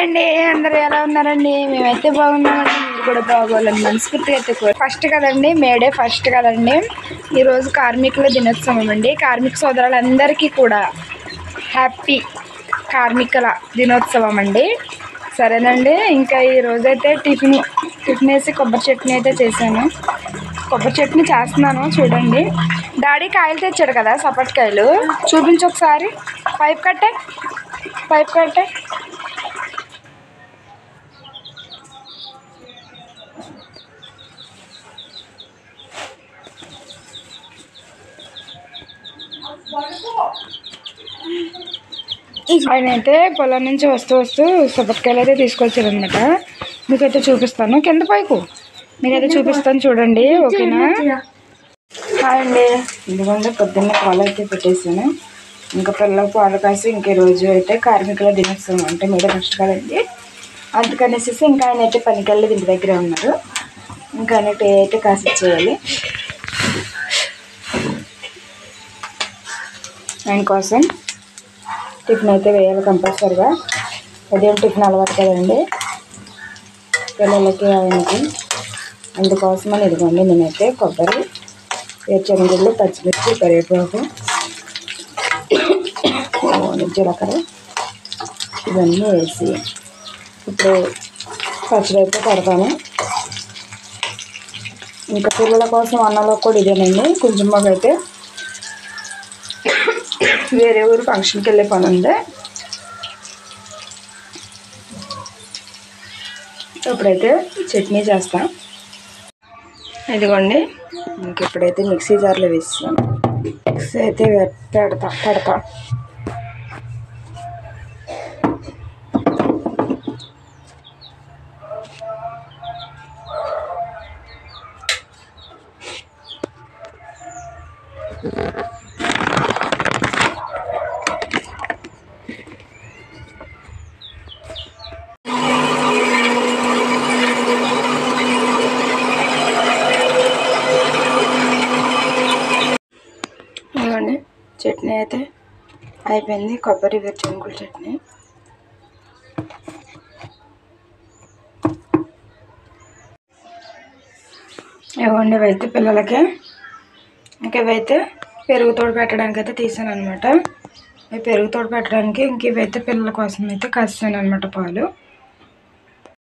అండి, అందరూ ఎలా ఉన్నారండి? మేమైతే బాగున్నామండి. మీరు కూడా బాగోవాలని మనస్ఫూర్తిగా అయితే ఫస్ట్ కదండి, మేడే ఫస్ట్ కదండి. ఈరోజు కార్మికుల దినోత్సవం అండి. కార్మిక సోదరులందరికీ కూడా హ్యాపీ కార్మికుల దినోత్సవం అండి. సరేనండి, ఇంకా ఈరోజైతే టిఫిన్ వేసి కొబ్బరి చట్నీ అయితే చేశాను. కొబ్బరి చట్నీ చేస్తున్నాను చూడండి. డాడీ కాయలు తెచ్చాడు కదా, సపటికాయలు చూపించు ఒకసారి. పైప్ కట్టే. ఆయన అయితే పొలం నుంచి వస్తూ సపటికాయలు అయితే తీసుకొచ్చారు అనమాట. మీకైతే చూపిస్తాను, కింద పైకు మీకైతే చూపిస్తాను చూడండి, ఓకేనా? హాయ్ అండి, ఎందుకంటే పొద్దున్న పాలు అయితే పెట్టేసాను. ఇంకా పిల్లలకు పాలు కాసి ఇంక రోజు అయితే కార్మికుల దినోత్సవం అంటే మీరే ఫస్ట్ కదండి, అందుకనేసి ఇంకా ఆయన అయితే పనికెళ్ళి ఇంటి దగ్గరే ఉన్నారు. ఇంకా ఆయన అయితే కాసి ఇచ్చేయాలి. ఆయన కోసం టిఫిన్ అయితే వేయాలి కంపల్సరిగా. ఉదయం టిఫిన్ అలవాటు కదండి పిల్లలకి, ఆయనకి. అందుకోసమని ఇదిగోండి, నేనైతే కొబ్బరి, వేరుశనగలు, పచ్చిమిర్చి, కరివేపాకు, జీలకర్ర ఇవన్నీ వేసి ఇప్పుడు పచ్చడి అయితే పెడతాను. ఇంకా పిల్లల కోసం అన్నంలో కూడా ఇదేనండి. కొంచెం మాకైతే వేరే ఊరు ఫంక్షన్కి వెళ్ళే పని ఉంది. ఇప్పుడైతే చట్నీ చేస్తాను. ఇదిగోండి, ఇంక ఇప్పుడైతే మిక్సీ జార్లో వేస్తాను. మిక్సీ అయితే పెడతా. చట్నీ అయితే అయిపోయింది, కొబ్బరి వేరుశనగల చట్నీ. ఇవ్వండి, ఇవైతే పిల్లలకి. ఇంక ఇవైతే పెరుగుతోడు పెట్టడానికి అయితే తీసాను అనమాట. ఇవి పెరుగుతోడు పెట్టడానికి ఇంక ఇవైతే పిల్లల కోసం అయితే కాస్తాను అనమాట పాలు.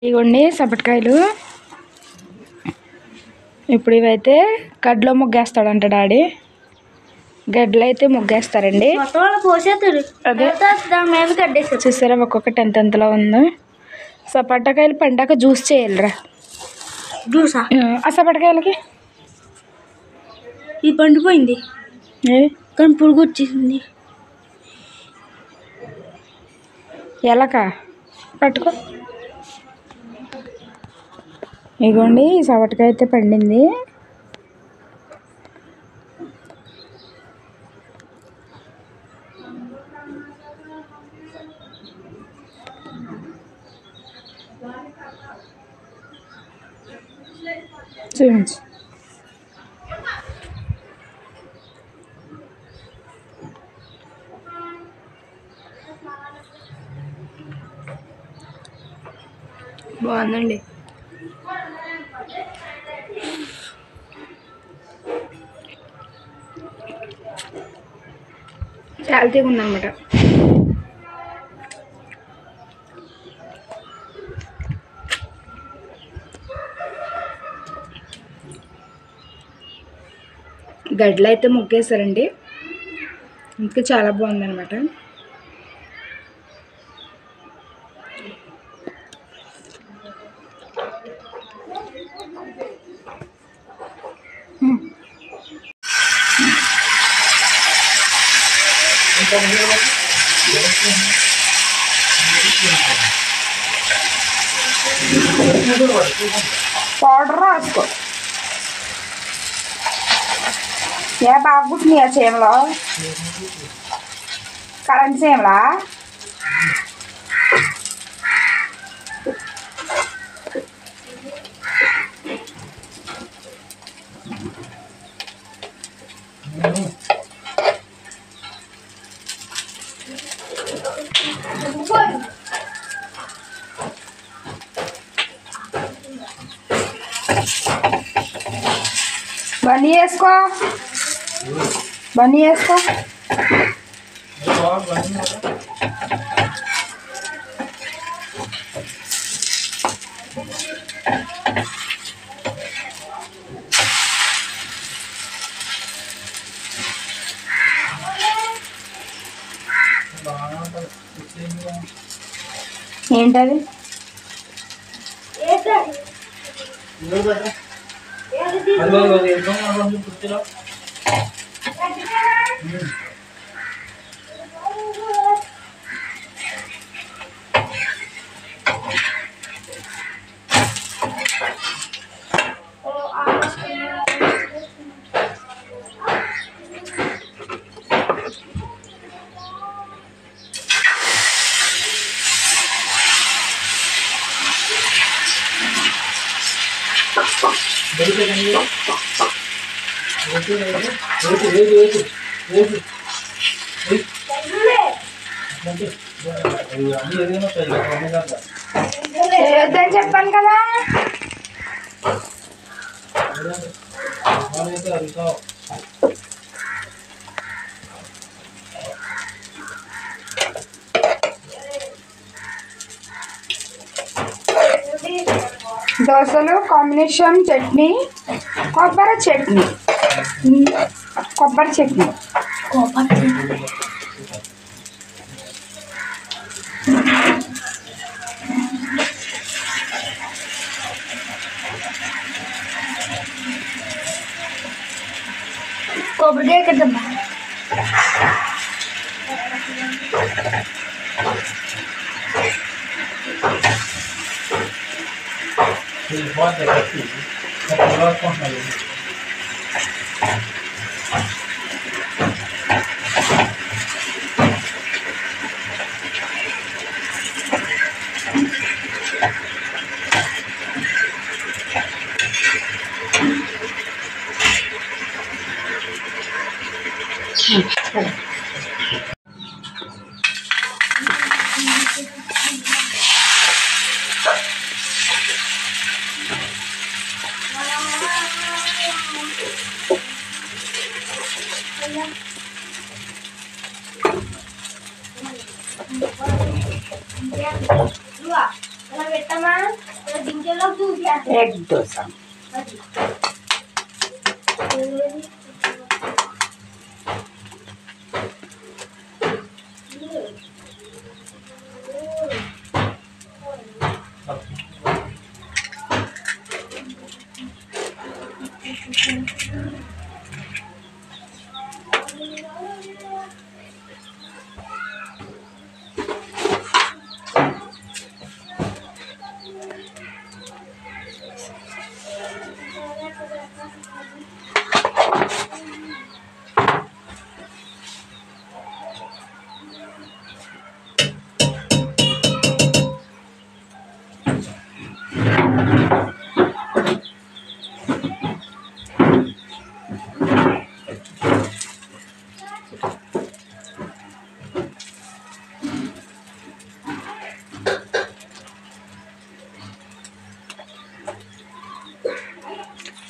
ఇవ్వండి సపటికాయలు. ఇప్పుడు ఇవైతే గడ్డలో ముగ్గేస్తాడంట డాడీ. గడ్డలు అయితే ముగ్గేస్తారండి. అదే చూసారా, ఒక్కొక్కటి ఎంతెంతలో ఉందో. సపటకాయలు పండాక జ్యూస్ చేయాలిరా. జ్యూసా? ఆ సపటకాయలకి ఇది పండిపోయింది కానీ పురుగు వచ్చేసింది. ఎలాక పట్టుకో. ఇగోండి, ఈ సపటకాయ అయితే పండింది. చూపించు. బాగుందండి. చాలా తీగుందనమాట. గడ్డలు అయితే ముగ్గేశారండి, ఇంకా చాలా బాగుందనమాట. పౌడర్ రాసుకో. ఏ బాగా పుట్టినాయా చీమలో? కరెంట్ చీమలా? బన్నీ వేసుకో, బన్నీ వేసుకో. ఏంటది? ఏదని చెప్పాను కదా. దోశలు కాంబినేషన్ చట్నీ, కొబ్బరి చట్నీ, కొబ్బరి చట్నీ. కొబ్బరికాయ కదమ్మా. ఎగ్ దోశ.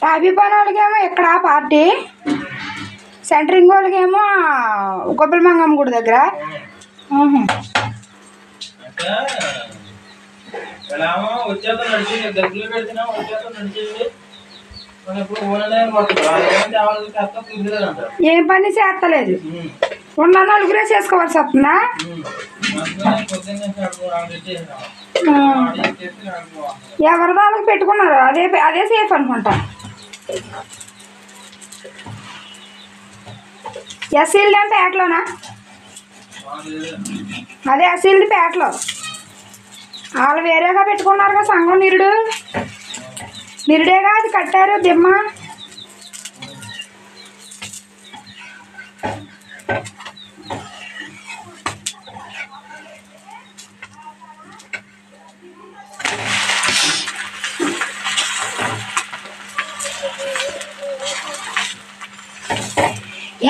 టాబీపాన్ వాళ్ళకేమో ఇక్కడ పార్టీ, సెంటరింగ్ వాళ్ళకేమో కొబ్బరి మంగమ్మ గుడి దగ్గర. ఏం పని చేస్తలేదు, ఉన్న నలుగురే చేసుకోవాల్సి వస్తుందా? ఎవరి దానికి పెట్టుకున్నారు, అదే అదే సేఫ్ అనుకుంటా. ఎస్సీల్ది అంటే పేటలోనా? అదే ఎస్సీల్ది పేటలో. వాళ్ళు వేరేగా పెట్టుకున్నారుగా సంఘం. నిరుడేగా అది కట్టారు దిమ్మ.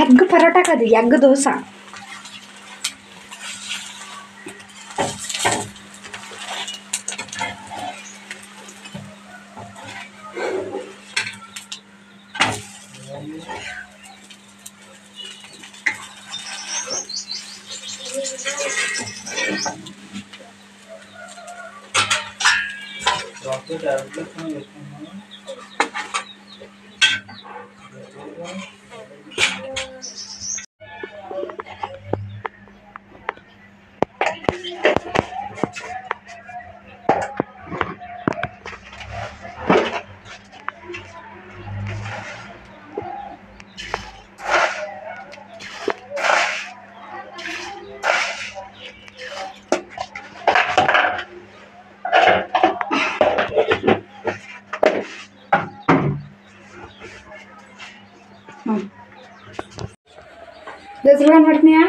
ఎగ్ పరోటా కాదు, ఎగ్ దోశ. దోశలు కనబడుతున్నాయా?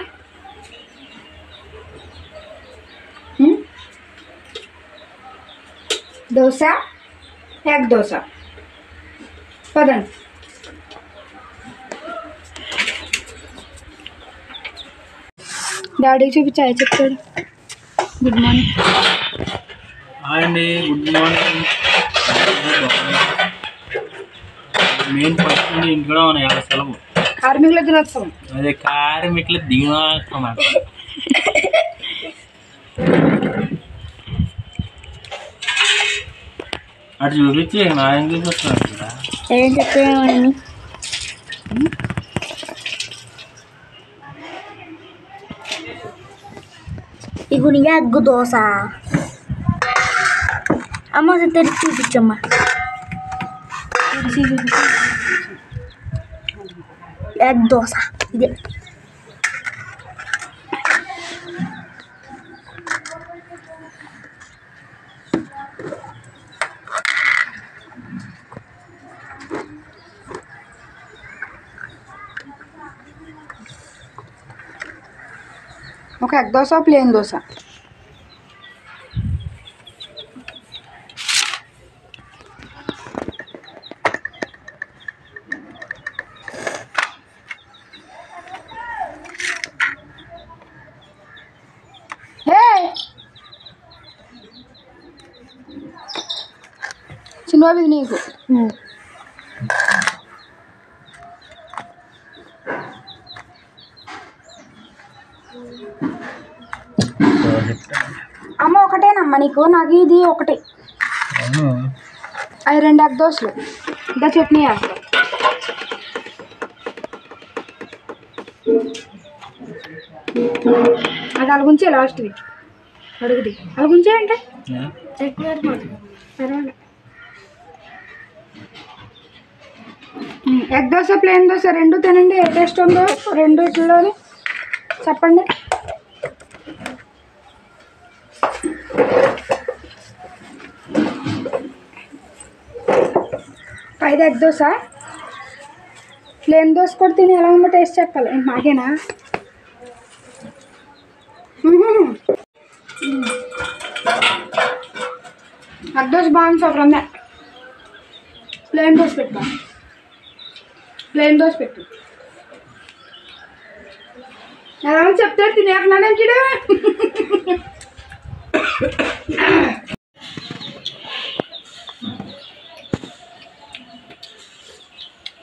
దోశ, ఎగ్ దోశ. పదండి. డాడీకి చూపించాయి చెప్తాడు. గుడ్ మార్నింగ్ అండి. Good morning. మెయిన్ ఫస్ట్ ఇంట్లో ఉన్నాయి సెలవు. కార్మికుల దినోత్సవం. అదే కార్మికుల దినోత్సవం అంట. అటు చూపించి నాయన చూపిస్తున్నాడు కదా. ఏం చెప్పాను? ఇప్పుడు ఎగ్ దోశ. అమ్మ తెరిచి చూపించమ్మా. ఎగ్ దోశ ఇదే. ఒక ఎగ్ దోశ, ప్లేన్ దోశ. చిన్నది నీకు. అమ్మ ఒకటేనమ్మా నీకు? నాకు ఇది ఒకటి. అవి 2 ఎగ్ దోశలు. ఇంకా చట్నీ వేస్తా. అది అలాగుంచే లాస్ట్ది అడుగుది. అలాగుంచే అంటే పర్వాలేదు. ఎగ్ దోశ, ప్లేన్ దోశ 2 తినండి. ఏ టేస్ట్ ఉందో 2 చెప్పండి. పైది ఎగ్ దోశ, ప్లేన్ దోశ కూడా తిని ఎలా ఉందో టేస్ట్ చెప్పాలి. మాకేనా? ఎగ్ దోశ బాగుంది. సూపర్ ఉంది. ప్లేన్ దోశ పెట్టా. ప్లేన్ దోశ పెట్టు. ఎలా చెప్తే తినేస్తున్నాడేంటి?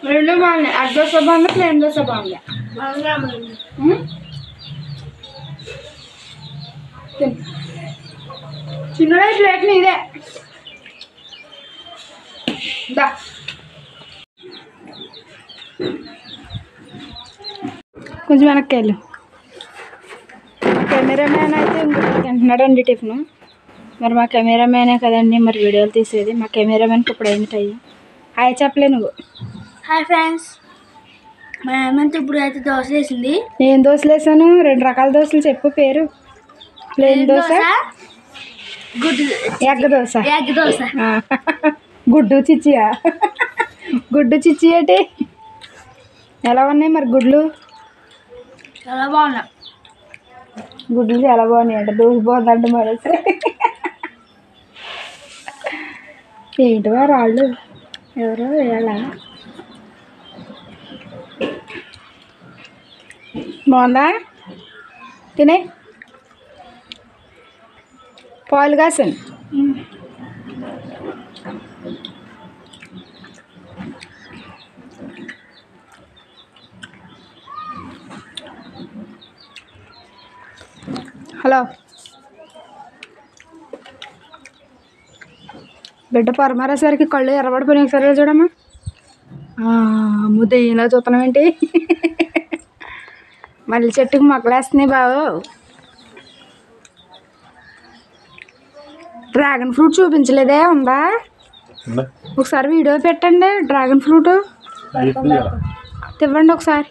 2 బాగున్నాయి. ఎగ్ దోశ బాగుంది, ప్లేన్ దోశ బాగుంది. చిన్నడే ప్లేట్ ఇదే. దా కొంచెం వెనక్కి వెళ్ళు. కెమెరామ్యాన్ అయితే ఇంకొకటి తింటున్నాడండి టిఫిన్. మరి మా కెమెరామ్యానే కదండి మరి వీడియోలు తీసేది. మా కెమెరామ్యాన్కి ఇప్పుడు ఏంటి అయ్యి హాయ్ చెప్పలే నువ్వు. Hi friends. మా అమ్మంతా ఇప్పుడు అయితే దోశ వేసింది. ఏం దోశలు వేసాను? 2 రకాల దోశలు చెప్పు పేరు. ప్లేన్ దోశ, గుడ్డు ఎగ్ దోశ. ఎగ్ దోశ. గుడ్డు చిచ్చియా? గుడ్డు చిచ్చి ఏంటి? ఎలా ఉన్నాయి మరి గుడ్లు? చాలా బాగున్నాయి. గుడ్లు చాలా బాగున్నాయి అంట. దోశ బాగుందంటే మరేసి ఏంటివా రాళ్ళు? ఎవరో వేయాలా? బాగుందా? తినే పాలు కాసాను. హలో బిడ్డ పరమారేసరికి కళ్ళు ఎర్రబడిపోయినాయి ఒకసారి చూడమ్మా. ముద్దయ్యలా చూస్తున్నాం ఏంటి? మళ్ళీ చెట్టుకు మొక్కలేస్తున్నాయి బాబు. డ్రాగన్ ఫ్రూట్ చూపించలేదే, ఉందా? ఒకసారి వీడియో పెట్టండి డ్రాగన్ ఫ్రూట్ ఇవ్వండి ఒకసారి.